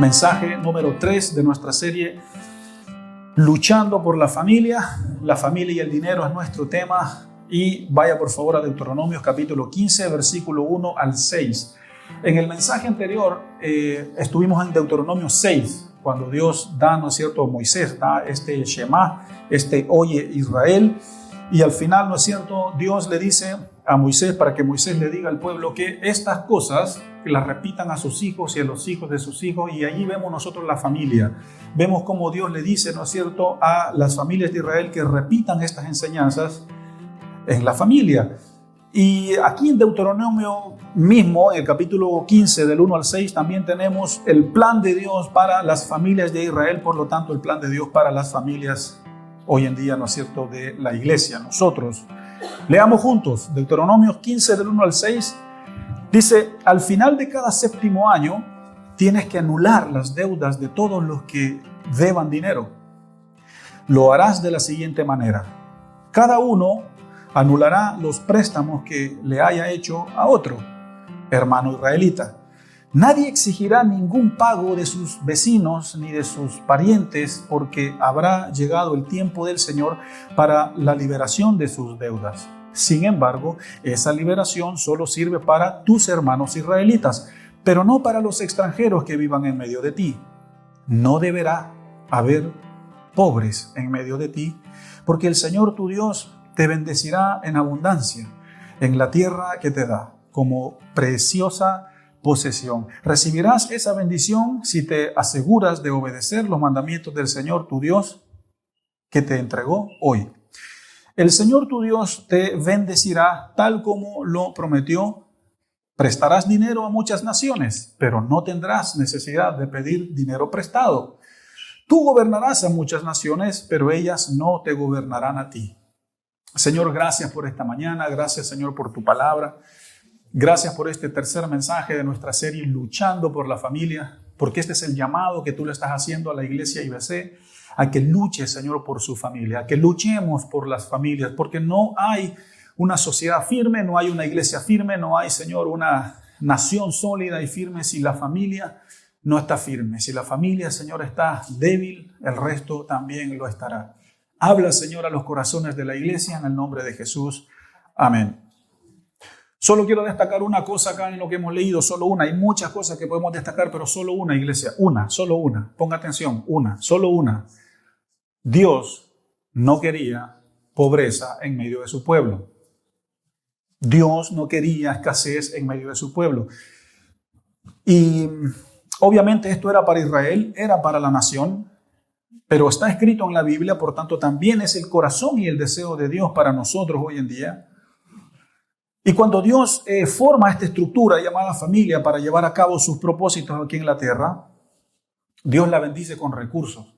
Mensaje número 3 de nuestra serie Luchando por la familia. La familia y el dinero es nuestro tema. Y vaya por favor a Deuteronomios capítulo 15, versículo 1 al 6. En el mensaje anterior estuvimos en Deuteronomio 6, cuando Dios da, ¿no es cierto?, Moisés da este Shema, Oye Israel. Y al final, ¿no es cierto?, Dios le dice a Moisés, para que Moisés le diga al pueblo que estas cosas que las repitan a sus hijos y a los hijos de sus hijos. Y allí vemos nosotros la familia. Vemos cómo Dios le dice, ¿no es cierto?, a las familias de Israel que repitan estas enseñanzas en la familia. Y aquí en Deuteronomio mismo, en el capítulo 15, del 1 al 6, también tenemos el plan de Dios para las familias de Israel, por lo tanto el plan de Dios para las familias hoy en día, ¿no es cierto?, de la iglesia, nosotros. Leamos juntos, Deuteronomio 15, del 1 al 6, dice: al final de cada séptimo año tienes que anular las deudas de todos los que deban dinero. Lo harás de la siguiente manera: cada uno anulará los préstamos que le haya hecho a otro hermano israelita. Nadie exigirá ningún pago de sus vecinos ni de sus parientes, porque habrá llegado el tiempo del Señor para la liberación de sus deudas. Sin embargo, esa liberación solo sirve para tus hermanos israelitas, pero no para los extranjeros que vivan en medio de ti. No deberá haber pobres en medio de ti, porque el Señor tu Dios te bendecirá en abundancia en la tierra que te da, como preciosa posesión. Recibirás esa bendición si te aseguras de obedecer los mandamientos del Señor tu Dios que te entregó hoy. El Señor tu Dios te bendecirá tal como lo prometió. Prestarás dinero a muchas naciones, pero no tendrás necesidad de pedir dinero prestado. Tú gobernarás a muchas naciones, pero ellas no te gobernarán a ti. Señor, gracias por esta mañana. Gracias, Señor, por tu palabra. Gracias por este tercer mensaje de nuestra serie Luchando por la Familia, porque este es el llamado que tú le estás haciendo a la iglesia IBC, a que luche, Señor, por su familia, a que luchemos por las familias, porque no hay una sociedad firme, no hay una iglesia firme, no hay, Señor, una nación sólida y firme si la familia no está firme. Si la familia, Señor, está débil, el resto también lo estará. Habla, Señor, a los corazones de la iglesia en el nombre de Jesús. Amén. Solo quiero destacar una cosa acá en lo que hemos leído, solo una. Hay muchas cosas que podemos destacar, pero solo una, iglesia. Una, solo una. Ponga atención, una, solo una. Dios no quería pobreza en medio de su pueblo. Dios no quería escasez en medio de su pueblo. Y obviamente esto era para Israel, era para la nación, pero está escrito en la Biblia, por tanto también es el corazón y el deseo de Dios para nosotros hoy en día. Y cuando Dios forma esta estructura llamada familia para llevar a cabo sus propósitos aquí en la tierra, Dios la bendice con recursos.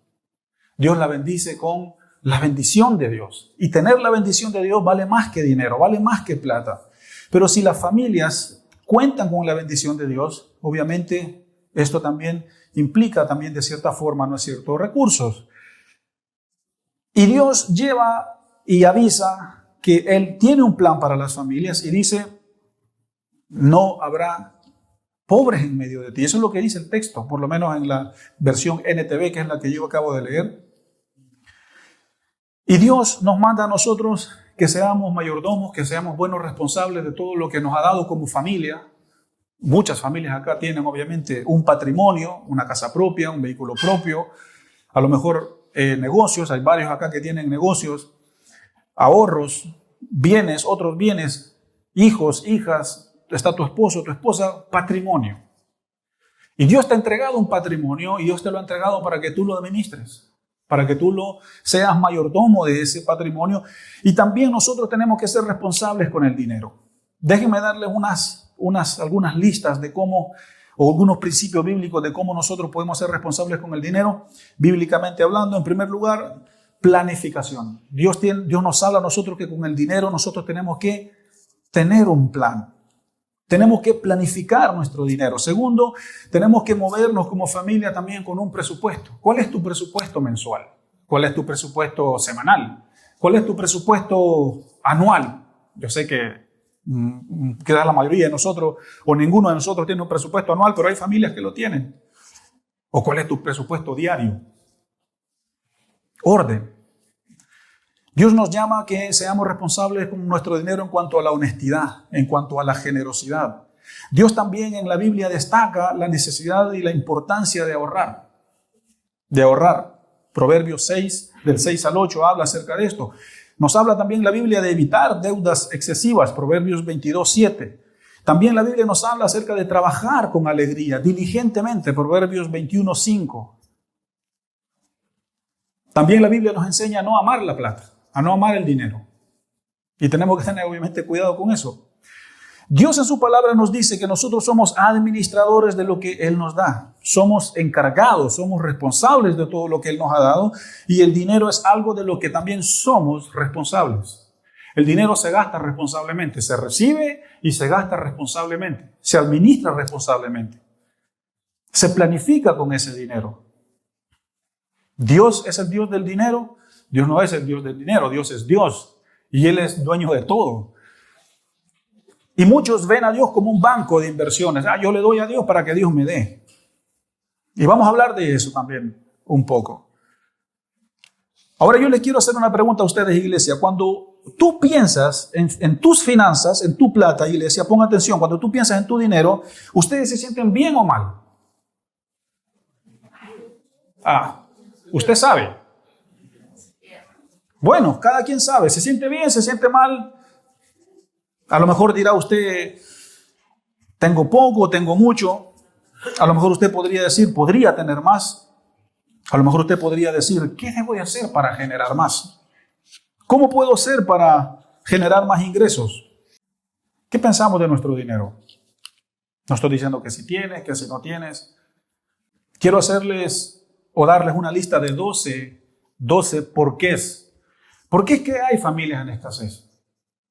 Dios la bendice con la bendición de Dios. Y tener la bendición de Dios vale más que dinero, vale más que plata. Pero si las familias cuentan con la bendición de Dios, obviamente esto también implica también de cierta forma, ¿no es cierto?, recursos. Y Dios lleva y avisa que Él tiene un plan para las familias y dice: no habrá pobres en medio de ti. Eso es lo que dice el texto, por lo menos en la versión NTV, que es la que yo acabo de leer. Y Dios nos manda a nosotros que seamos mayordomos, que seamos buenos responsables de todo lo que nos ha dado como familia. Muchas familias acá tienen obviamente un patrimonio, una casa propia, un vehículo propio, a lo mejor negocios. Hay varios acá que tienen negocios, ahorros, bienes, otros bienes, hijos, hijas, está tu esposo, tu esposa, patrimonio. Y Dios te ha entregado un patrimonio y Dios te lo ha entregado para que tú lo administres, para que tú seas mayordomo de ese patrimonio. Y también nosotros tenemos que ser responsables con el dinero. Déjenme darles algunas listas de cómo, o algunos principios bíblicos de cómo nosotros podemos ser responsables con el dinero, bíblicamente hablando. En primer lugar, planificación. Dios nos habla a nosotros que con el dinero nosotros tenemos que tener un plan. Tenemos que planificar nuestro dinero. Segundo, tenemos que movernos como familia también con un presupuesto. ¿Cuál es tu presupuesto mensual? ¿Cuál es tu presupuesto semanal? ¿Cuál es tu presupuesto anual? Yo sé que la mayoría de nosotros o ninguno de nosotros tiene un presupuesto anual, pero hay familias que lo tienen. ¿O cuál es tu presupuesto diario? Orden. Dios nos llama a que seamos responsables con nuestro dinero en cuanto a la honestidad, en cuanto a la generosidad. Dios también en la Biblia destaca la necesidad y la importancia de ahorrar. De ahorrar. Proverbios 6, del 6 al 8, habla acerca de esto. Nos habla también la Biblia de evitar deudas excesivas. Proverbios 22, 7. También la Biblia nos habla acerca de trabajar con alegría, diligentemente. Proverbios 21, 5. También la Biblia nos enseña a no amar la plata, a no amar el dinero. Y tenemos que tener obviamente cuidado con eso. Dios en su palabra nos dice que nosotros somos administradores de lo que Él nos da. Somos encargados, somos responsables de todo lo que Él nos ha dado. Y el dinero es algo de lo que también somos responsables. El dinero se gasta responsablemente, se recibe y se gasta responsablemente. Se administra responsablemente. Se planifica con ese dinero. ¿Dios es el Dios del dinero? Dios no es el Dios del dinero, Dios es Dios. Y Él es dueño de todo. Y muchos ven a Dios como un banco de inversiones. Yo le doy a Dios para que Dios me dé. Y vamos a hablar de eso también un poco. Ahora yo les quiero hacer una pregunta a ustedes, iglesia. Cuando tú piensas en tus finanzas, en tu plata, iglesia, ponga atención. Cuando tú piensas en tu dinero, ¿ustedes se sienten bien o mal? Usted sabe. Bueno, cada quien sabe. ¿Se siente bien? ¿Se siente mal? A lo mejor dirá usted, tengo poco, tengo mucho. A lo mejor usted podría decir, podría tener más. A lo mejor usted podría decir, ¿qué debo de hacer para generar más? ¿Cómo puedo hacer para generar más ingresos? ¿Qué pensamos de nuestro dinero? No estoy diciendo que si tienes, que si no tienes. Quiero hacerles o darles una lista de 12 porqués. ¿Por qué es que hay familias en escasez?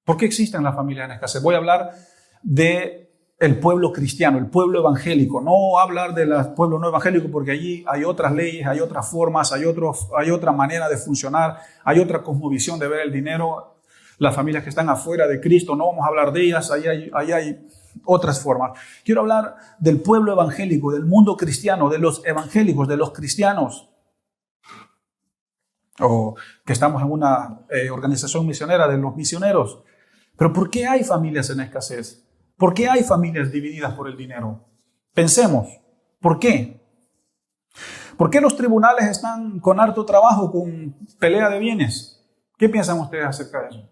¿Por qué existen las familias en escasez? Voy a hablar del pueblo cristiano, el pueblo evangélico. No hablar del pueblo no evangélico porque allí hay otras leyes, hay otras formas, hay otra manera de funcionar, hay otra cosmovisión de ver el dinero. Las familias que están afuera de Cristo, no vamos a hablar de ellas, ahí hay otras formas. Quiero hablar del pueblo evangélico, del mundo cristiano, de los evangélicos, de los cristianos. O que estamos en una organización misionera de los misioneros. Pero ¿por qué hay familias en escasez? ¿Por qué hay familias divididas por el dinero? Pensemos, ¿por qué? ¿Por qué los tribunales están con harto trabajo, con pelea de bienes? ¿Qué piensan ustedes acerca de eso?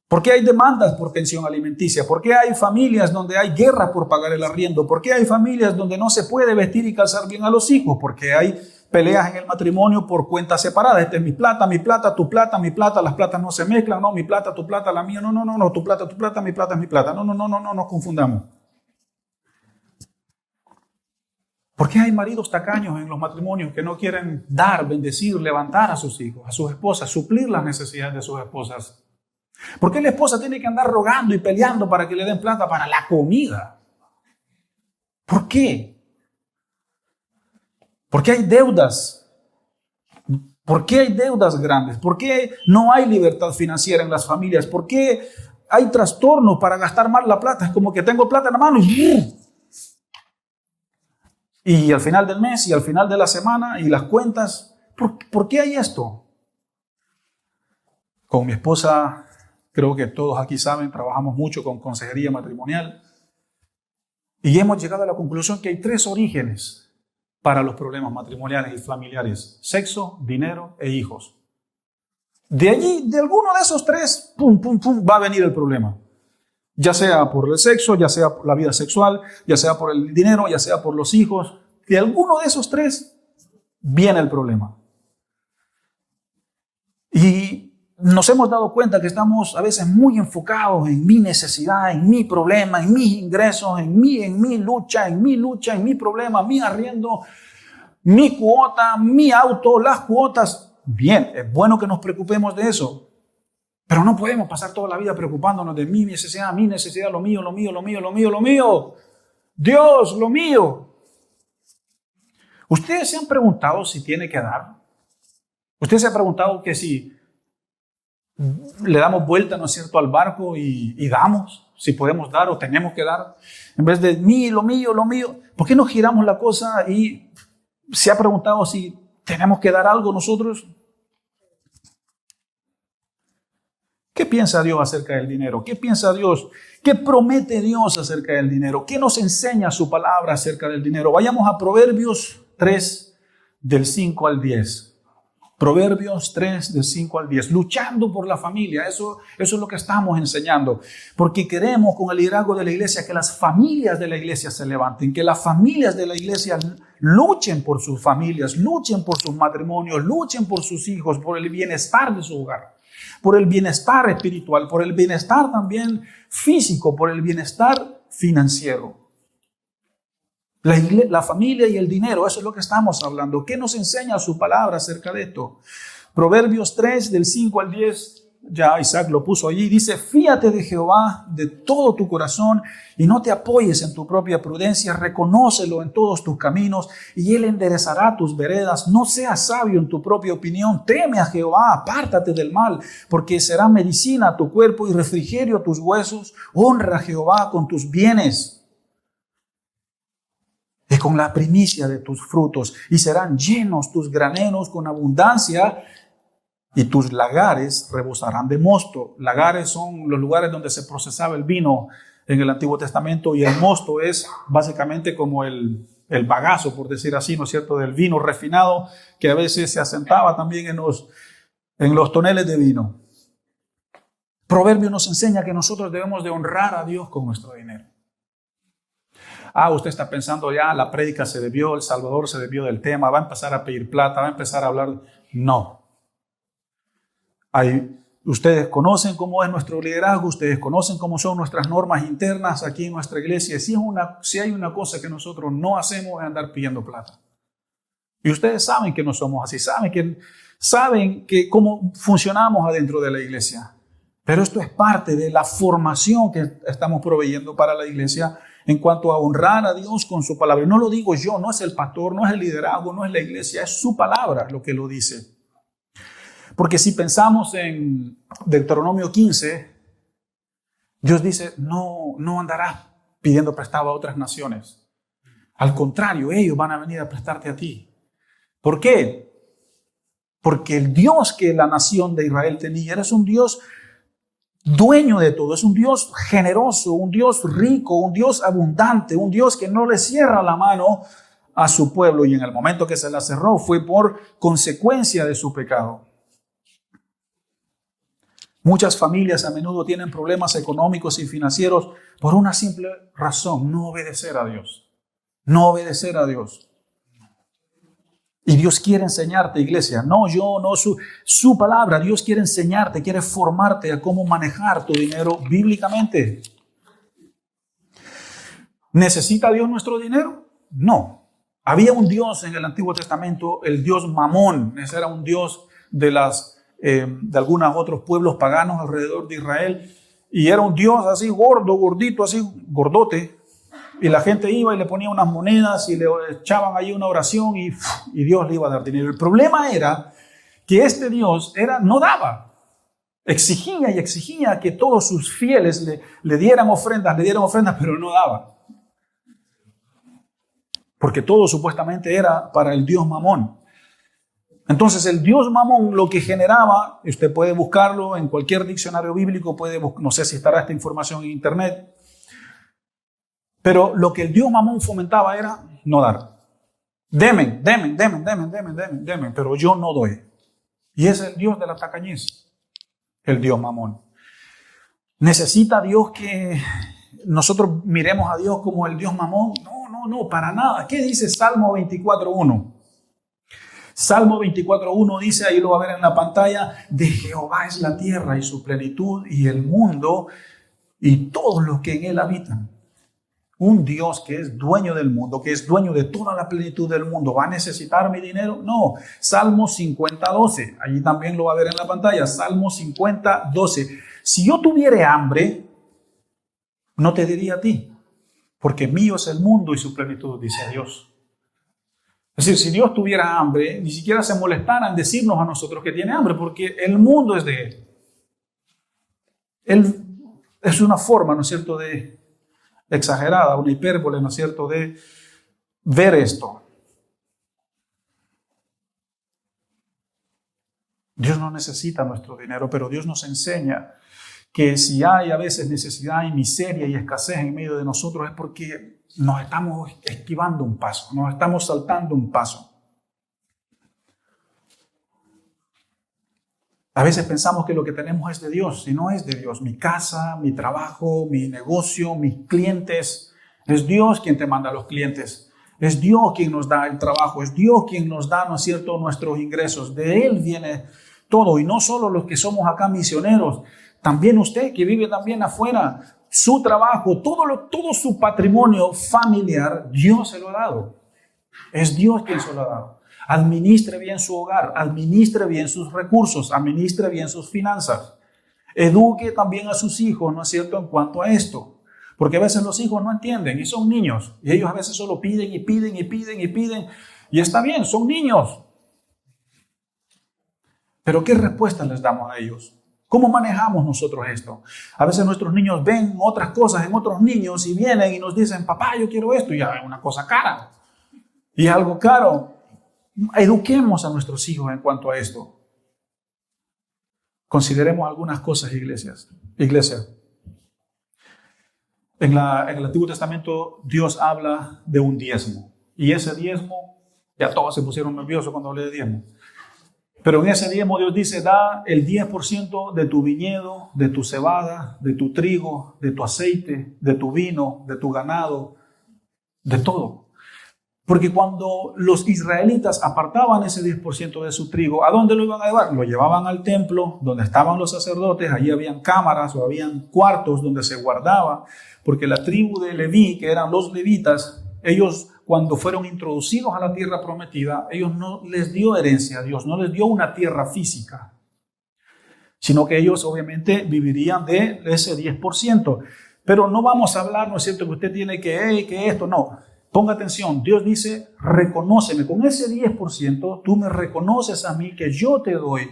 ¿Por qué hay demandas por pensión alimenticia? ¿Por qué hay familias donde hay guerra por pagar el arriendo? ¿Por qué hay familias donde no se puede vestir y calzar bien a los hijos? ¿Por qué hay peleas en el matrimonio por cuentas separadas? Esta es mi plata, tu plata, mi plata, las platas no se mezclan, no, mi plata, tu plata, la mía, no, tu plata, mi plata es mi plata, no, nos confundamos. ¿Por qué hay maridos tacaños en los matrimonios que no quieren dar, bendecir, levantar a sus hijos, a sus esposas, suplir las necesidades de sus esposas? ¿Por qué la esposa tiene que andar rogando y peleando para que le den plata para la comida? ¿Por qué? ¿Por qué hay deudas? ¿Por qué hay deudas grandes? ¿Por qué no hay libertad financiera en las familias? ¿Por qué hay trastorno para gastar mal la plata? Es como que tengo plata en la mano y al final del mes y al final de la semana y las cuentas. ¿Por qué hay esto? Con mi esposa, creo que todos aquí saben, trabajamos mucho con consejería matrimonial y hemos llegado a la conclusión que hay 3 orígenes para los problemas matrimoniales y familiares: sexo, dinero e hijos. De allí, de alguno de esos 3, va a venir el problema. Ya sea por el sexo, ya sea por la vida sexual, ya sea por el dinero, ya sea por los hijos. De alguno de esos 3 viene el problema. Y nos hemos dado cuenta que estamos a veces muy enfocados en mi necesidad, en mi problema, en mis ingresos, en mi lucha, en mi problema, mi arriendo, mi cuota, mi auto, las cuotas. Bien, es bueno que nos preocupemos de eso, pero no podemos pasar toda la vida preocupándonos de mi necesidad, lo mío. Dios, lo mío. ¿Ustedes se han preguntado si tiene que dar? ¿Usted se ha preguntado que si le damos vuelta, ¿no es cierto?, al barco y damos, si podemos dar o tenemos que dar. En vez de mí, lo mío, ¿por qué no giramos la cosa y se ha preguntado si tenemos que dar algo nosotros? ¿Qué piensa Dios acerca del dinero? ¿Qué piensa Dios? ¿Qué promete Dios acerca del dinero? ¿Qué nos enseña su palabra acerca del dinero? Vayamos a Proverbios 3, del 5 al 10. Proverbios 3, del 5 al 10. Luchando por la familia. Eso es lo que estamos enseñando. Porque queremos con el liderazgo de la iglesia que las familias de la iglesia se levanten. Que las familias de la iglesia luchen por sus familias, luchen por sus matrimonios, luchen por sus hijos, por el bienestar de su hogar, por el bienestar espiritual, por el bienestar también físico, por el bienestar financiero. La familia y el dinero, eso es lo que estamos hablando. ¿Qué nos enseña su palabra acerca de esto? Proverbios 3, del 5 al 10, ya Isaac lo puso allí, dice: fíate de Jehová de todo tu corazón y no te apoyes en tu propia prudencia, reconócelo en todos tus caminos y él enderezará tus veredas. No seas sabio en tu propia opinión, teme a Jehová, apártate del mal, porque será medicina a tu cuerpo y refrigerio a tus huesos. Honra a Jehová con tus bienes y con la primicia de tus frutos, y serán llenos tus graneros con abundancia, y tus lagares rebosarán de mosto. Lagares son los lugares donde se procesaba el vino en el Antiguo Testamento, y el mosto es básicamente como el bagazo, por decir así, ¿no es cierto?, del vino refinado, que a veces se asentaba también en los toneles de vino. Proverbio nos enseña que nosotros debemos de honrar a Dios con nuestro dinero. Usted está pensando ya, la prédica se desvió, El Salvador se desvió del tema, va a empezar a pedir plata, va a empezar a hablar. No. Ustedes conocen cómo es nuestro liderazgo, ustedes conocen cómo son nuestras normas internas aquí en nuestra iglesia. Si hay una cosa que nosotros no hacemos es andar pidiendo plata. Y ustedes saben que no somos así, saben que cómo funcionamos adentro de la iglesia. Pero esto es parte de la formación que estamos proveyendo para la iglesia en cuanto a honrar a Dios con su palabra. Y no lo digo yo, no es el pastor, no es el liderazgo, no es la iglesia, es su palabra lo que lo dice. Porque si pensamos en Deuteronomio 15, Dios dice: no andarás pidiendo prestado a otras naciones. Al contrario, ellos van a venir a prestarte a ti. ¿Por qué? Porque el Dios que la nación de Israel tenía era un Dios dueño de todo, es un Dios generoso, un Dios rico, un Dios abundante, un Dios que no le cierra la mano a su pueblo, y en el momento que se la cerró fue por consecuencia de su pecado. Muchas familias a menudo tienen problemas económicos y financieros por una simple razón: no obedecer a Dios. No obedecer a Dios. Y Dios quiere enseñarte, iglesia, su palabra. Dios quiere enseñarte, quiere formarte a cómo manejar tu dinero bíblicamente. ¿Necesita Dios nuestro dinero? No. Había un Dios en el Antiguo Testamento, el Dios Mamón. Ese era un Dios de algunos otros pueblos paganos alrededor de Israel. Y era un Dios así gordo, gordito, así gordote. Y la gente iba y le ponía unas monedas y le echaban ahí una oración y Dios le iba a dar dinero. El problema era que este Dios no daba. Exigía y exigía que todos sus fieles le dieran ofrendas, pero no daba. Porque todo supuestamente era para el Dios Mamón. Entonces el Dios Mamón lo que generaba, usted puede buscarlo en cualquier diccionario bíblico, no sé si estará esta información en internet, pero lo que el Dios Mamón fomentaba era no dar. Deme, pero yo no doy. Y es el Dios de la tacañez, el Dios Mamón. ¿Necesita Dios que nosotros miremos a Dios como el Dios Mamón? No, para nada. ¿Qué dice Salmo 24.1? Salmo 24.1 dice, ahí lo va a ver en la pantalla: de Jehová es la tierra y su plenitud, y el mundo y todos los que en él habitan. Un Dios que es dueño del mundo, que es dueño de toda la plenitud del mundo, ¿va a necesitar mi dinero? No. Salmo 50.12, allí también lo va a ver en la pantalla. Salmo 50.12. Si yo tuviera hambre, no te diría a ti, porque mío es el mundo y su plenitud, dice Dios. Es decir, si Dios tuviera hambre, ni siquiera se molestara en decirnos a nosotros que tiene hambre, porque el mundo es de Él. Él es una forma, ¿no es cierto?, de exagerada, una hipérbole, ¿no es cierto?, de ver esto. Dios no necesita nuestro dinero, pero Dios nos enseña que si hay a veces necesidad y miseria y escasez en medio de nosotros es porque nos estamos esquivando un paso, nos estamos saltando un paso. A veces pensamos que lo que tenemos es de Dios y no es de Dios. Mi casa, mi trabajo, mi negocio, mis clientes. Es Dios quien te manda a los clientes. Es Dios quien nos da el trabajo. Es Dios quien nos da, ¿no es cierto?, nuestros ingresos. De Él viene todo. Y no solo los que somos acá misioneros. También usted que vive también afuera. Su trabajo, todo su patrimonio familiar, Dios se lo ha dado. Es Dios quien se lo ha dado. Administre bien su hogar, administre bien sus recursos, administre bien sus finanzas. Eduque también a sus hijos, ¿no es cierto?, en cuanto a esto. Porque a veces los hijos no entienden y son niños. Y ellos a veces solo piden y piden y piden y piden. Y está bien, son niños. Pero ¿qué respuesta les damos a ellos? ¿Cómo manejamos nosotros esto? A veces nuestros niños ven otras cosas en otros niños y vienen y nos dicen, papá, yo quiero esto. Y ya es una cosa cara. Y es algo caro. Eduquemos a nuestros hijos en cuanto a esto. Consideremos algunas cosas, iglesia. En el Antiguo Testamento Dios habla de un diezmo. Y ese diezmo, ya todos se pusieron nerviosos cuando hablé de diezmo. Pero en ese diezmo Dios dice, da el 10% de tu viñedo, de tu cebada, de tu trigo, de tu aceite, de tu vino, de tu ganado, de todo. Porque cuando los israelitas apartaban ese 10% de su trigo, ¿a dónde lo iban a llevar? Lo llevaban al templo, donde estaban los sacerdotes. Allí habían cámaras o habían cuartos donde se guardaba. Porque la tribu de Leví, que eran los levitas, ellos cuando fueron introducidos a la tierra prometida, ellos no les dio herencia a Dios, no les dio una tierra física, sino que ellos obviamente vivirían de ese 10%. Pero no vamos a hablar, ¿no es cierto?, que usted tiene que esto, no. Ponga atención, Dios dice, reconóceme, con ese 10% tú me reconoces a mí que yo te doy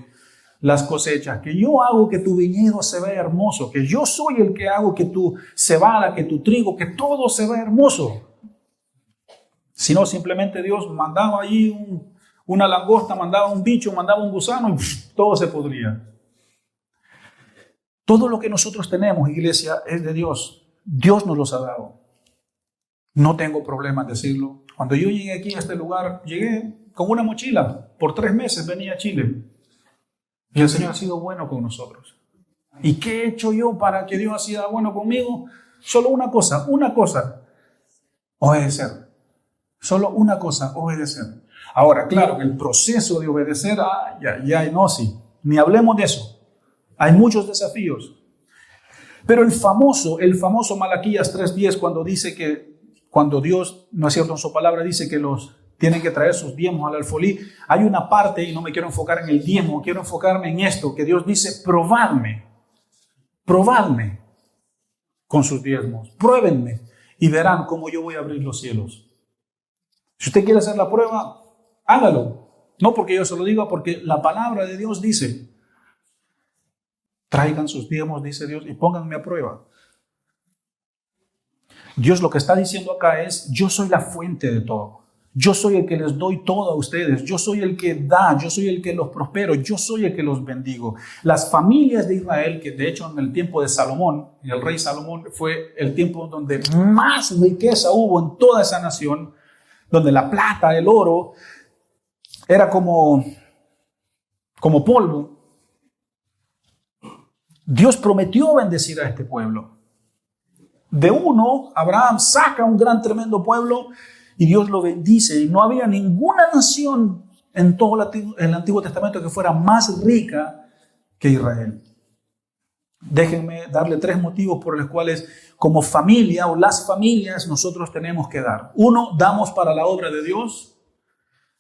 las cosechas, que yo hago que tu viñedo se vea hermoso, que yo soy el que hago que tu cebada, que tu trigo, que todo se vea hermoso. Si no, simplemente Dios mandaba allí una langosta, mandaba un bicho, mandaba un gusano y todo se podría. Todo lo que nosotros tenemos, iglesia, es de Dios. Dios nos los ha dado. No tengo problema en decirlo. Cuando yo llegué aquí a este lugar, llegué con una mochila. Por 3 meses venía a Chile. Y el Señor ha sido bueno con nosotros. ¿Y qué he hecho yo para que Dios ha sido bueno conmigo? Solo una cosa, obedecer. Solo una cosa, obedecer. Ahora, claro, el proceso de obedecer, sí, ni hablemos de eso. Hay muchos desafíos. Pero el famoso Malaquías 3:10, cuando dice que cuando Dios, no es cierto, en su palabra dice que los tienen que traer sus diezmos al alfolí, hay una parte, y no me quiero enfocar en el diezmo, quiero enfocarme en esto, que Dios dice, probadme con sus diezmos, pruébenme y verán cómo yo voy a abrir los cielos. Si usted quiere hacer la prueba, hágalo. No porque yo se lo diga, porque la palabra de Dios dice, traigan sus diezmos, dice Dios, y pónganme a prueba. Dios lo que está diciendo acá es, yo soy la fuente de todo. Yo soy el que les doy todo a ustedes. Yo soy el que da, yo soy el que los prospero, yo soy el que los bendigo. Las familias de Israel, que de hecho en el tiempo de Salomón, el rey Salomón, fue el tiempo donde más riqueza hubo en toda esa nación, donde la plata, el oro, era como polvo. Dios prometió bendecir a este pueblo. De uno, Abraham saca un gran, tremendo pueblo y Dios lo bendice. Y no había ninguna nación en todo el Antiguo Testamento que fuera más rica que Israel. Déjenme darle 3 motivos por los cuales como familia o las familias nosotros tenemos que dar. 1, damos para la obra de Dios.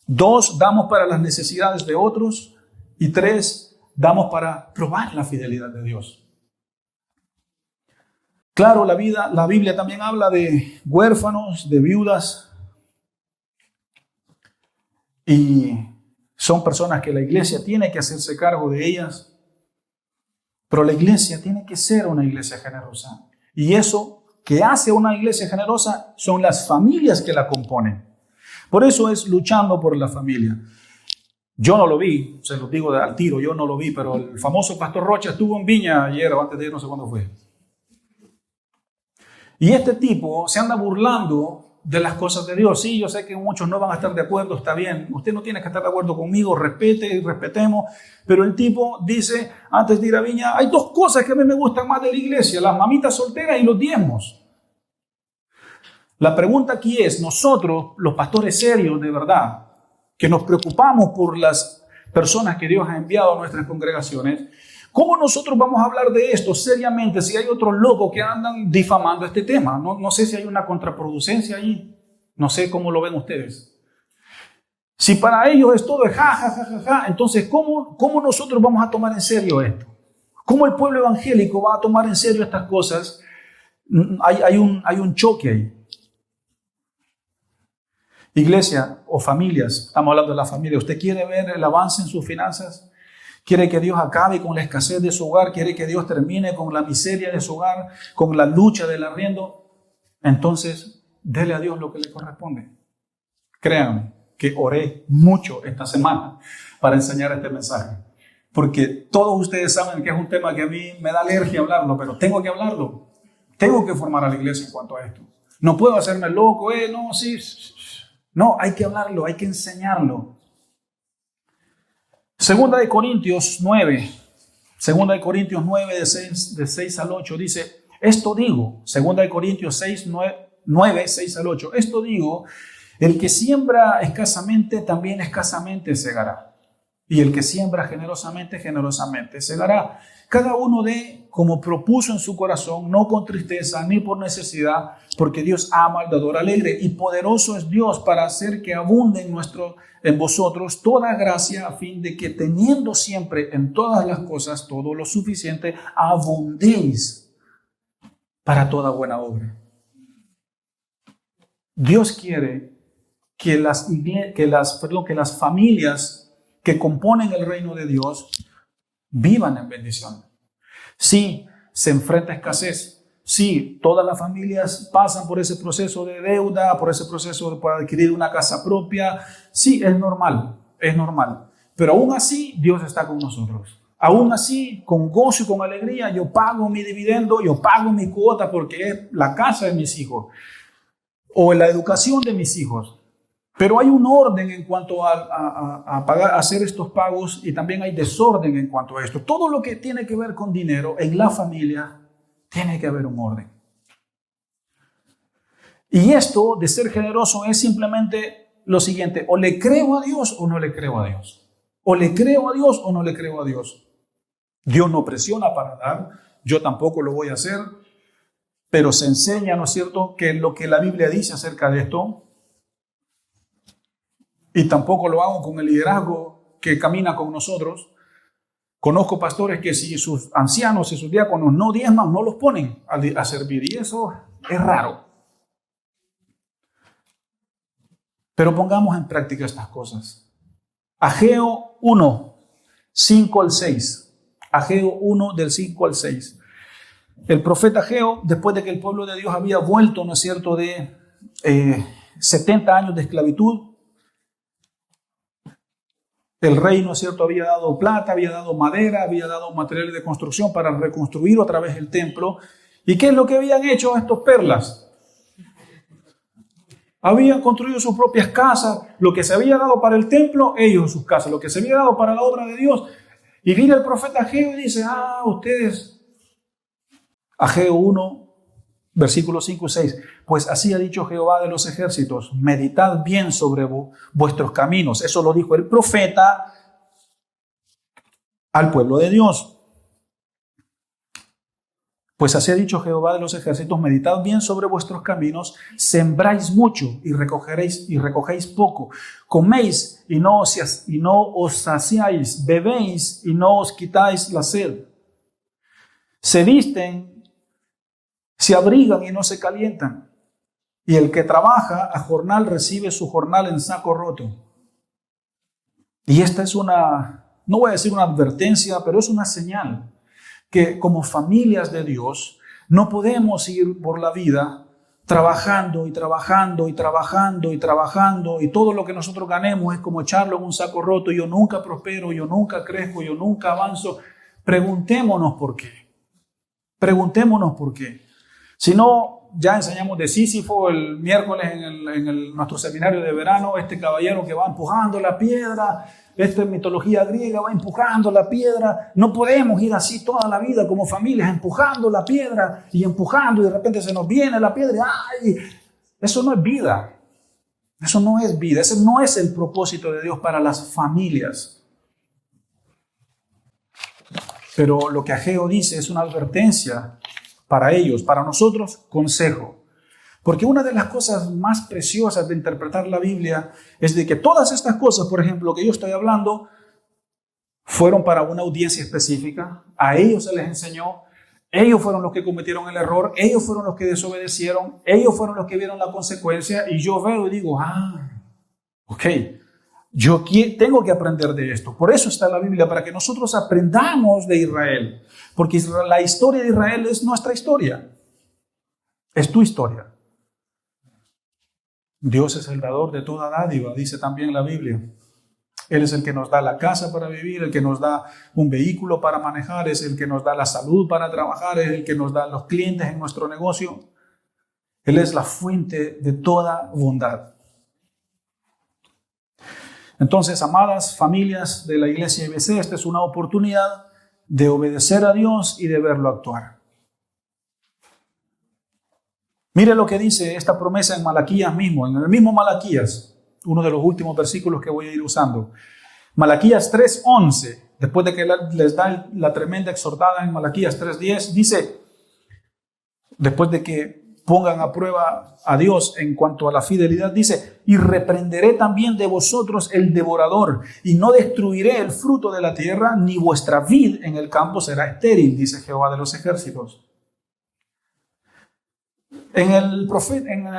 2, damos para las necesidades de otros. Y 3, damos para probar la fidelidad de Dios. Claro, la Biblia también habla de huérfanos, de viudas. Y son personas que la iglesia tiene que hacerse cargo de ellas. Pero la iglesia tiene que ser una iglesia generosa. Y eso que hace una iglesia generosa son las familias que la componen. Por eso es luchando por la familia. Yo no lo vi, se lo digo al tiro, yo no lo vi, pero el famoso Pastor Rocha estuvo en Viña ayer o antes de ir, no sé cuándo fue. Y este tipo se anda burlando de las cosas de Dios. Sí, yo sé que muchos no van a estar de acuerdo, está bien. Usted no tiene que estar de acuerdo conmigo, respete y respetemos. Pero el tipo dice, antes de ir a Viña, hay dos cosas que a mí me gustan más de la iglesia, las mamitas solteras y los diezmos. La pregunta aquí es, nosotros, los pastores serios de verdad, que nos preocupamos por las personas que Dios ha enviado a nuestras congregaciones, ¿cómo nosotros vamos a hablar de esto seriamente si hay otros locos que andan difamando este tema? No sé si hay una contraproducencia ahí. No sé cómo lo ven ustedes. Si para ellos es todo de ja, ja, ja, ja, ja, entonces ¿cómo nosotros vamos a tomar en serio esto? ¿Cómo el pueblo evangélico va a tomar en serio estas cosas? Hay un choque ahí. Iglesia o familias, estamos hablando de la familia. ¿Usted quiere ver el avance en sus finanzas? ¿Quiere que Dios acabe con la escasez de su hogar? ¿Quiere que Dios termine con la miseria de su hogar? ¿Con la lucha del arriendo? Entonces, dele a Dios lo que le corresponde. Créanme que oré mucho esta semana para enseñar este mensaje. Porque todos ustedes saben que es un tema que a mí me da alergia hablarlo, pero tengo que hablarlo. Tengo que formar a la iglesia en cuanto a esto. No puedo hacerme loco, no, sí. No, hay que hablarlo, hay que enseñarlo. Segunda de Corintios 9, de 6 al 8, dice, esto digo, Segunda de Corintios 9, 6 al 8, esto digo, el que siembra escasamente, también escasamente segará. Y el que siembra generosamente, generosamente segará. Cada uno dé como propuso en su corazón, no con tristeza ni por necesidad, porque Dios ama al dador alegre. Y poderoso es Dios para hacer que abunde en vosotros toda gracia, a fin de que teniendo siempre en todas las cosas todo lo suficiente, abundéis para toda buena obra. Dios quiere que las familias que componen el reino de Dios vivan en bendición. Sí, se enfrenta a escasez. Sí, todas las familias pasan por ese proceso de deuda, por ese proceso para adquirir una casa propia. Sí, es normal. Pero aún así, Dios está con nosotros. Aún así, con gozo y con alegría, yo pago mi dividendo, yo pago mi cuota porque es la casa de mis hijos o la educación de mis hijos. Pero hay un orden en cuanto a pagar, a hacer estos pagos, y también hay desorden en cuanto a esto. Todo lo que tiene que ver con dinero en la familia, tiene que haber un orden. Y esto de ser generoso es simplemente lo siguiente: o le creo a Dios o no le creo a Dios. O le creo a Dios o no le creo a Dios. Dios no presiona para dar, yo tampoco lo voy a hacer, pero se enseña, ¿no es cierto?, que lo que la Biblia dice acerca de esto. Y tampoco lo hago con el liderazgo que camina con nosotros. Conozco pastores que si sus ancianos y sus diáconos no diezman, no los ponen a servir. Y eso es raro. Pero pongamos en práctica estas cosas. Ageo 1, 5 al 6. Ageo 1, del 5 al 6. El profeta Ageo, después de que el pueblo de Dios había vuelto, ¿no es cierto?, de 70 años de esclavitud. El rey, ¿no es cierto?, había dado plata, había dado madera, había dado materiales de construcción para reconstruir otra vez el templo. ¿Y qué es lo que habían hecho estos perlas? Habían construido sus propias casas, lo que se había dado para el templo, ellos sus casas, lo que se había dado para la obra de Dios. Y viene el profeta Ageo y dice, ustedes, Ageo 1, versículos 5 y 6, pues así ha dicho Jehová de los ejércitos, meditad bien sobre vuestros caminos. Eso lo dijo el profeta al pueblo de Dios. Pues así ha dicho Jehová de los ejércitos, meditad bien sobre vuestros caminos, sembráis mucho y recogéis poco, coméis y no os saciáis, bebéis y no os quitáis la sed. Se visten, se abrigan y no se calientan. Y el que trabaja a jornal recibe su jornal en saco roto. Y esta es no voy a decir una advertencia, pero es una señal. que como familias de Dios no podemos ir por la vida trabajando y trabajando y trabajando y trabajando y todo lo que nosotros ganemos es como echarlo en un saco roto. Yo nunca prospero, yo nunca crezco, yo nunca avanzo. Preguntémonos por qué. Preguntémonos por qué. Si no, ya enseñamos de Sísifo el miércoles en nuestro seminario de verano, este caballero que va empujando la piedra, esta mitología griega va empujando la piedra. No podemos ir así toda la vida como familias, empujando la piedra y empujando y de repente se nos viene la piedra. ¡Ay! Eso no es vida. Eso no es vida. Ese no es el propósito de Dios para las familias. Pero lo que Ageo dice es una advertencia para ellos, para nosotros, consejo. Porque una de las cosas más preciosas de interpretar la Biblia es de que todas estas cosas, por ejemplo, que yo estoy hablando, fueron para una audiencia específica. A ellos se les enseñó. Ellos fueron los que cometieron el error. Ellos fueron los que desobedecieron. Ellos fueron los que vieron la consecuencia. Y yo veo y digo, ok, yo tengo que aprender de esto. Por eso está la Biblia, para que nosotros aprendamos de Israel. Porque la historia de Israel es nuestra historia. Es tu historia. Dios es el dador de toda dádiva, dice también la Biblia. Él es el que nos da la casa para vivir, el que nos da un vehículo para manejar, es el que nos da la salud para trabajar, es el que nos da los clientes en nuestro negocio. Él es la fuente de toda bondad. Entonces, amadas familias de la iglesia IBC, esta es una oportunidad de obedecer a Dios y de verlo actuar. Mire lo que dice esta promesa en Malaquías mismo, en el mismo Malaquías, uno de los últimos versículos que voy a ir usando. Malaquías 3:11, después de que les da la tremenda exhortada en Malaquías 3:10, dice, después de que pongan a prueba a Dios en cuanto a la fidelidad, dice, y reprenderé también de vosotros el devorador, y no destruiré el fruto de la tierra, ni vuestra vid en el campo será estéril, dice Jehová de los ejércitos. En el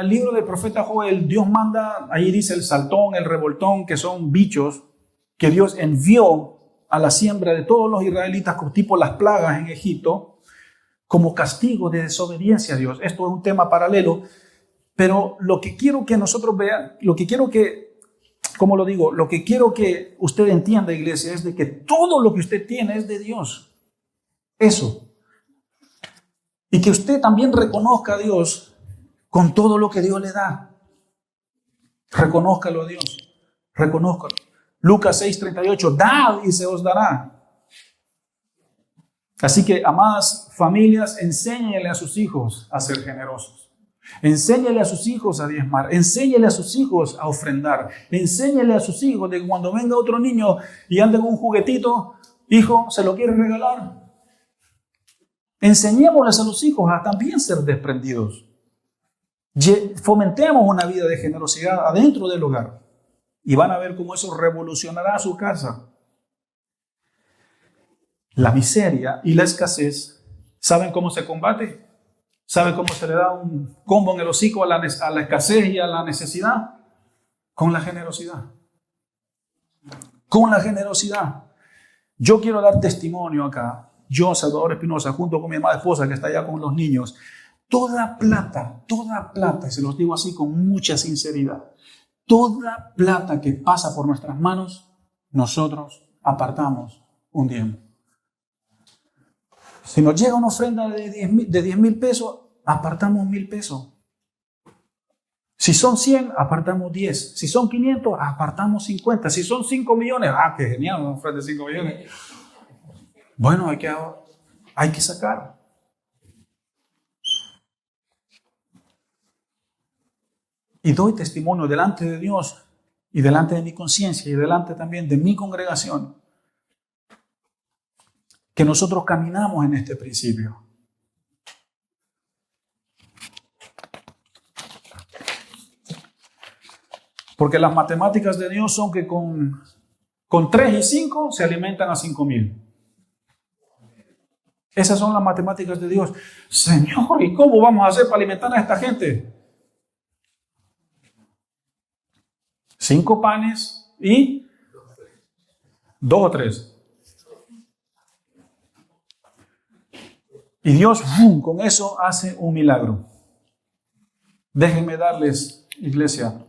libro del profeta Joel, Dios manda, ahí dice el saltón, el revoltón, que son bichos que Dios envió a la siembra de todos los israelitas, tipo las plagas en Egipto, como castigo de desobediencia a Dios. Esto es un tema paralelo, pero lo que quiero que nosotros vean, lo que quiero que usted entienda, iglesia, es de que todo lo que usted tiene es de Dios. Eso. Y que usted también reconozca a Dios con todo lo que Dios le da. Reconózcalo a Dios. Reconózcalo. Lucas 6:38, dad y se os dará. Así que, amadas familias, enséñenle a sus hijos a ser generosos. Enséñenle a sus hijos a diezmar. Enséñenle a sus hijos a ofrendar. Enséñenle a sus hijos de que cuando venga otro niño y ande con un juguetito, hijo, ¿se lo quiere regalar? Enseñémosles a los hijos a también ser desprendidos. Fomentemos una vida de generosidad adentro del hogar y van a ver cómo eso revolucionará su casa. La miseria y la escasez, ¿saben cómo se combate? ¿Saben cómo se le da un combo en el hocico a la escasez y a la necesidad? Con la generosidad. Con la generosidad. Yo quiero dar testimonio acá. Yo, Salvador Espinosa, junto con mi amada esposa que está allá con los niños, toda plata, y se los digo así con mucha sinceridad, toda plata que pasa por nuestras manos, nosotros apartamos un diezmo. Si nos llega una ofrenda de 10,000 pesos, apartamos 1,000 pesos. Si son 100, apartamos 10. Si son 500, apartamos 50. Si son 5 millones, qué genial, una ofrenda de 5 millones. Bueno, hay que sacar. Y doy testimonio delante de Dios y delante de mi conciencia y delante también de mi congregación que nosotros caminamos en este principio. Porque las matemáticas de Dios son que con 3 y 5 se alimentan a 5,000. Esas son las matemáticas de Dios. Señor, ¿y cómo vamos a hacer para alimentar a esta gente? 5 panes y 2 o 3. Y Dios, con eso hace un milagro. Déjenme darles, iglesia,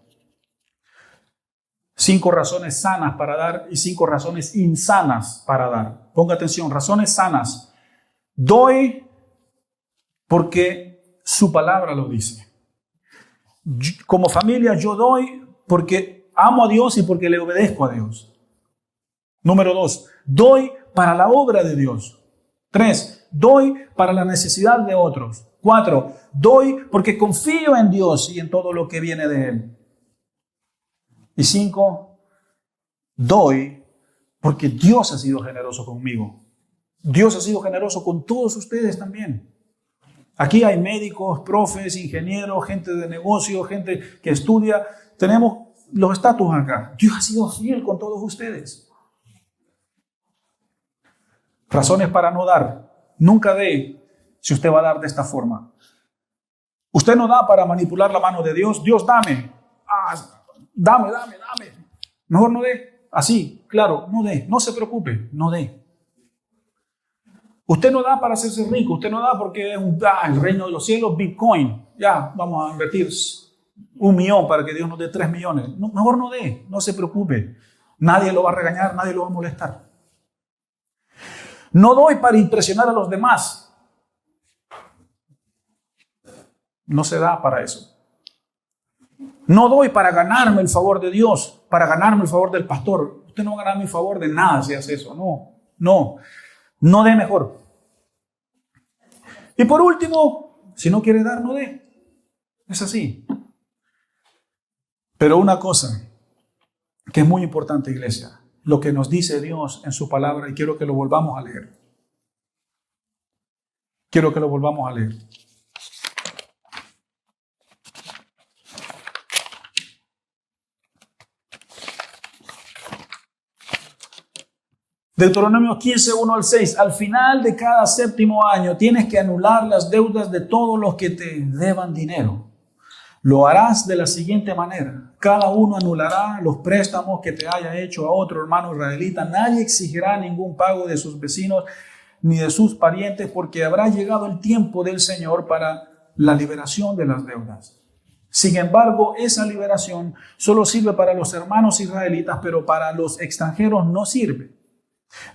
5 razones sanas para dar y 5 razones insanas para dar. Ponga atención, razones sanas. Doy porque su palabra lo dice. Como familia yo doy porque amo a Dios y porque le obedezco a Dios. Número 2, doy para la obra de Dios. 3, doy para la necesidad de otros. 4, doy porque confío en Dios y en todo lo que viene de Él. Y 5, doy porque Dios ha sido generoso conmigo. Dios ha sido generoso con todos ustedes también. Aquí hay médicos, profes, ingenieros, gente de negocio, gente que estudia. Tenemos los estatus acá. Dios ha sido fiel con todos ustedes. Razones para no dar. Nunca dé si usted va a dar de esta forma. Usted no da para manipular la mano de Dios. Dios, dame. Dame. Mejor no dé. Así, claro, no dé. No se preocupe, no dé. Usted no da para hacerse rico. Usted no da porque es el reino de los cielos, Bitcoin. Ya, vamos a invertir 1 millón para que Dios nos dé 3 millones. No, mejor no dé, no se preocupe. Nadie lo va a regañar, nadie lo va a molestar. No doy para impresionar a los demás. No se da para eso. No doy para ganarme el favor de Dios, para ganarme el favor del pastor. Usted no va a ganar mi favor de nada si hace eso. No dé mejor. Y por último, si no quiere dar, no dé. Es así. Pero una cosa que es muy importante, iglesia, lo que nos dice Dios en su palabra, y quiero que lo volvamos a leer. Quiero que lo volvamos a leer. Deuteronomio 15, 1 al 6. Al final de cada 7º año tienes que anular las deudas de todos los que te deban dinero. Lo harás de la siguiente manera. Cada uno anulará los préstamos que te haya hecho a otro hermano israelita. Nadie exigirá ningún pago de sus vecinos ni de sus parientes, porque habrá llegado el tiempo del Señor para la liberación de las deudas. Sin embargo, esa liberación solo sirve para los hermanos israelitas, pero para los extranjeros no sirve.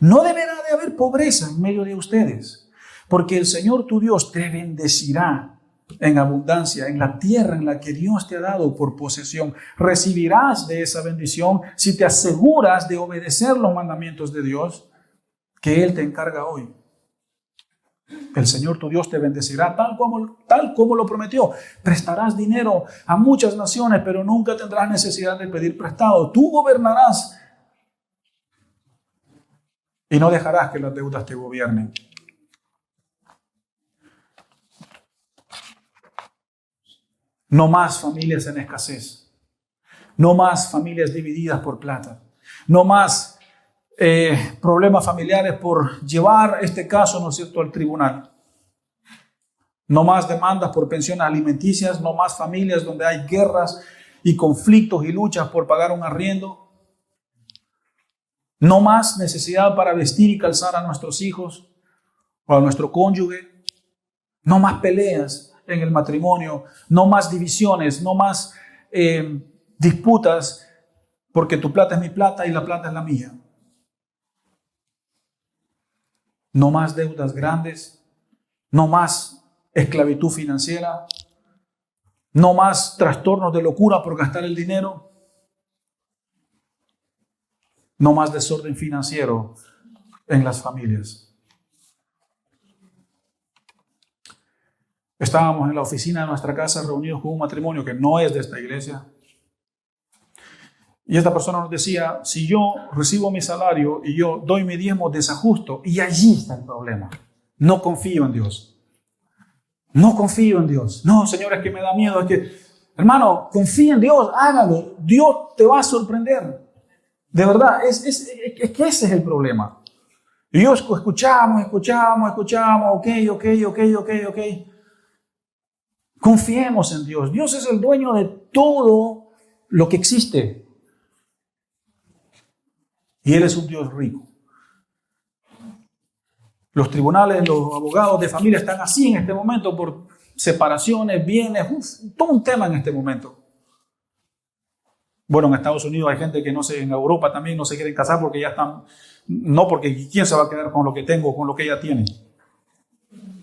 No deberá de haber pobreza en medio de ustedes, porque el Señor tu Dios te bendecirá en abundancia en la tierra en la que Dios te ha dado por posesión. Recibirás de esa bendición si te aseguras de obedecer los mandamientos de Dios que Él te encarga hoy. El Señor tu Dios te bendecirá tal como lo prometió. Prestarás dinero a muchas naciones, pero nunca tendrás necesidad de pedir prestado. Tú gobernarás y no dejarás que las deudas te gobiernen. No más familias en escasez. No más familias divididas por plata. No más problemas familiares por llevar este caso, ¿no es cierto?, al tribunal. No más demandas por pensiones alimenticias. No más familias donde hay guerras y conflictos y luchas por pagar un arriendo. No más necesidad para vestir y calzar a nuestros hijos o a nuestro cónyuge. No más peleas en el matrimonio. No más divisiones. No más disputas porque tu plata es mi plata y la plata es la mía. No más deudas grandes. No más esclavitud financiera. No más trastornos de locura por gastar el dinero. No más desorden financiero en las familias. Estábamos en la oficina de nuestra casa reunidos con un matrimonio que no es de esta iglesia. Y esta persona nos decía, si yo recibo mi salario y yo doy mi diezmo, desajusto, y allí está el problema. No confío en Dios. No confío en Dios. No, Señor, es que me da miedo. Es que, hermano, confía en Dios, hágalo. Dios te va a sorprender. De verdad, es que ese es el problema. Y yo escuchamos, ok. Confiemos en Dios. Dios es el dueño de todo lo que existe. Y Él es un Dios rico. Los tribunales, los abogados de familia están así en este momento por separaciones, bienes, todo un tema en este momento. Bueno, en Estados Unidos hay gente que en Europa también no se quieren casar porque ya están, no porque quién se va a quedar con lo que tengo, con lo que ella tiene.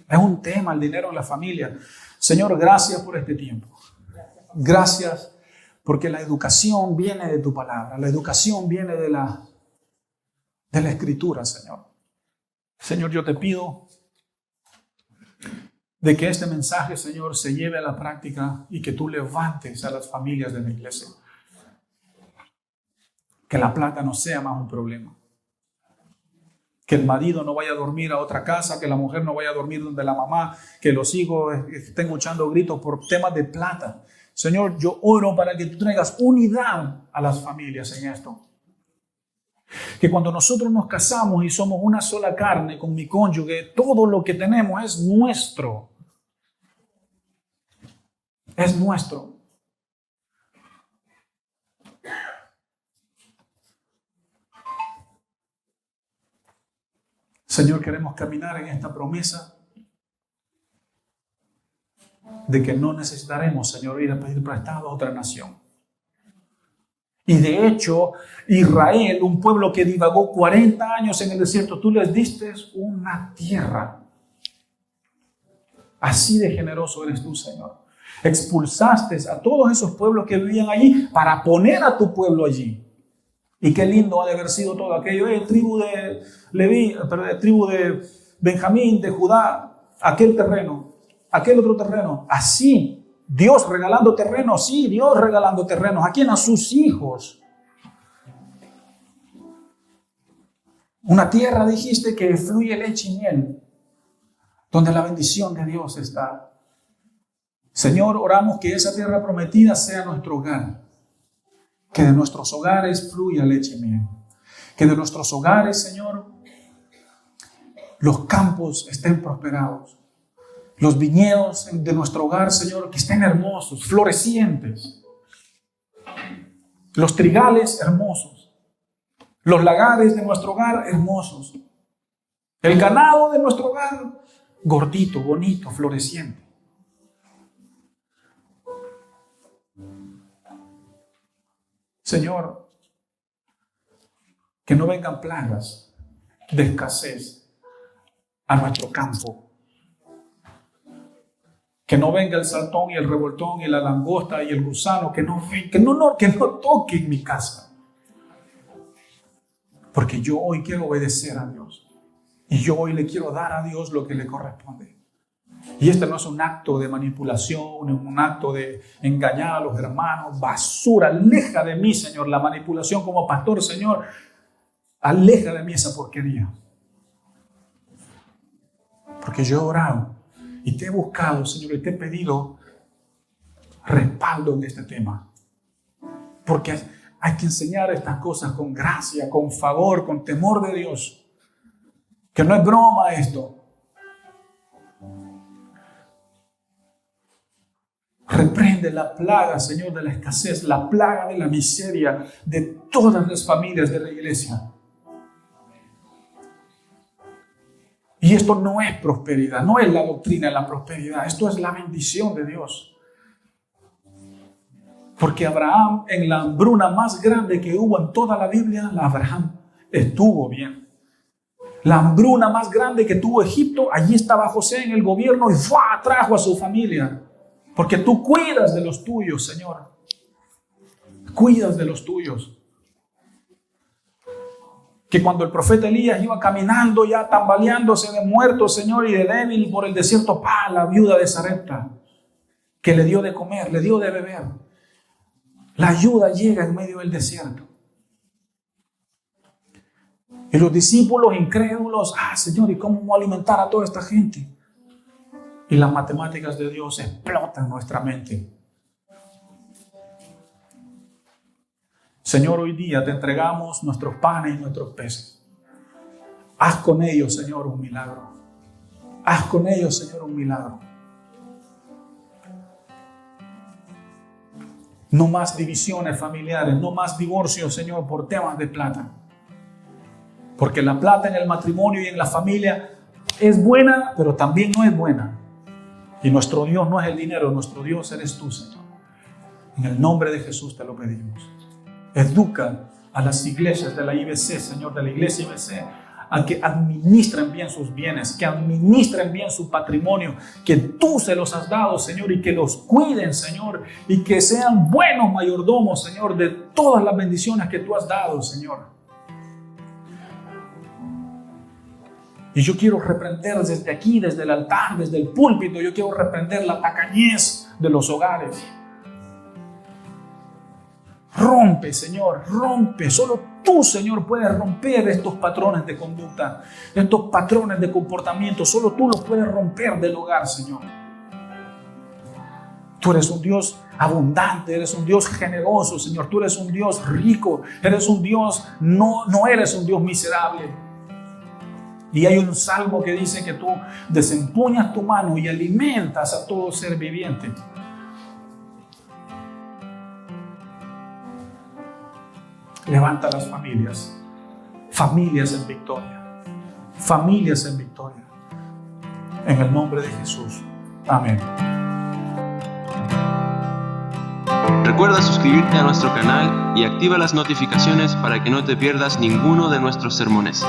Es un tema el dinero en la familia. Señor, gracias por este tiempo. Gracias porque la educación viene de tu palabra, la educación viene de la Escritura, Señor. Señor, yo te pido de que este mensaje, Señor, se lleve a la práctica y que tú levantes a las familias de la iglesia. Que la plata no sea más un problema. Que el marido no vaya a dormir a otra casa, que la mujer no vaya a dormir donde la mamá, que los hijos estén escuchando gritos por temas de plata. Señor, yo oro para que tú traigas unidad a las familias en esto. Que cuando nosotros nos casamos y somos una sola carne con mi cónyuge, todo lo que tenemos es nuestro. Es nuestro. Señor, queremos caminar en esta promesa de que no necesitaremos, Señor, ir a pedir prestado a otra nación. Y de hecho, Israel, un pueblo que divagó 40 años en el desierto, tú les diste una tierra. Así de generoso eres tú, Señor. Expulsaste a todos esos pueblos que vivían allí para poner a tu pueblo allí. Y qué lindo ha de haber sido todo aquello. Tribu de Leví, tribu de Benjamín, de Judá, aquel terreno, aquel otro terreno. Así. Dios regalando terrenos, sí, Dios regalando terrenos. ¿A quién? A sus hijos. Una tierra, dijiste, que fluye leche y miel, donde la bendición de Dios está. Señor, oramos que esa tierra prometida sea nuestro hogar. Que de nuestros hogares fluya leche y miel. Que de nuestros hogares, Señor, los campos estén prosperados. Los viñedos de nuestro hogar, Señor, que estén hermosos, florecientes. Los trigales hermosos. Los lagares de nuestro hogar hermosos. El ganado de nuestro hogar gordito, bonito, floreciente. Señor, que no vengan plagas de escasez a nuestro campo. Que no venga el saltón y el revoltón y la langosta y el gusano, que no toquen mi casa. Porque yo hoy quiero obedecer a Dios. Y yo hoy le quiero dar a Dios lo que le corresponde. Y este no es un acto de manipulación, un acto de engañar a los hermanos. Basura, aleja de mí, Señor, la manipulación como pastor, Señor. Aleja de mí esa porquería. Porque yo he orado. Y te he buscado, Señor, y te he pedido respaldo en este tema. Porque hay que enseñar estas cosas con gracia, con favor, con temor de Dios. Que no es broma esto. Reprende la plaga, Señor, de la escasez, la plaga de la miseria de todas las familias de la iglesia. Y esto no es prosperidad, no es la doctrina de la prosperidad, esto es la bendición de Dios. Porque Abraham, en la hambruna más grande que hubo en toda la Biblia, Abraham estuvo bien. La hambruna más grande que tuvo Egipto, allí estaba José en el gobierno y trajo a su familia. Porque tú cuidas de los tuyos, Señor. Cuidas de los tuyos. Que cuando el profeta Elías iba caminando ya tambaleándose de muerto, Señor, y de débil por el desierto, la viuda de Sarepta, que le dio de comer, le dio de beber. La ayuda llega en medio del desierto. Y los discípulos incrédulos, Señor, ¿y cómo vamos a alimentar a toda esta gente? Y las matemáticas de Dios explotan nuestra mente. Señor, hoy día te entregamos nuestros panes y nuestros peces. Haz con ellos, Señor, un milagro. Haz con ellos, Señor, un milagro. No más divisiones familiares, no más divorcios, Señor, por temas de plata. Porque la plata en el matrimonio y en la familia es buena, pero también no es buena. Y nuestro Dios no es el dinero, nuestro Dios eres tú, Señor. En el nombre de Jesús te lo pedimos. Educa a las iglesias de la IBC, Señor, de la iglesia IBC, a que administren bien sus bienes, que administren bien su patrimonio, que tú se los has dado, Señor, y que los cuiden, Señor, y que sean buenos mayordomos, Señor, de todas las bendiciones que tú has dado, Señor. Y yo quiero reprender desde aquí, desde el altar, desde el púlpito, yo quiero reprender la tacañez de los hogares. Rompe, Señor, rompe. Solo tú, Señor, puedes romper estos patrones de conducta, estos patrones de comportamiento. Solo tú los puedes romper del hogar, Señor. Tú eres un Dios abundante, eres un Dios generoso, Señor. Tú eres un Dios rico, eres un Dios, no eres un Dios miserable. Y hay un salmo que dice que tú desempuñas tu mano y alimentas a todo ser viviente. Levanta las familias, familias en victoria, familias en victoria. En el nombre de Jesús. Amén. Recuerda suscribirte a nuestro canal y activa las notificaciones para que no te pierdas ninguno de nuestros sermones.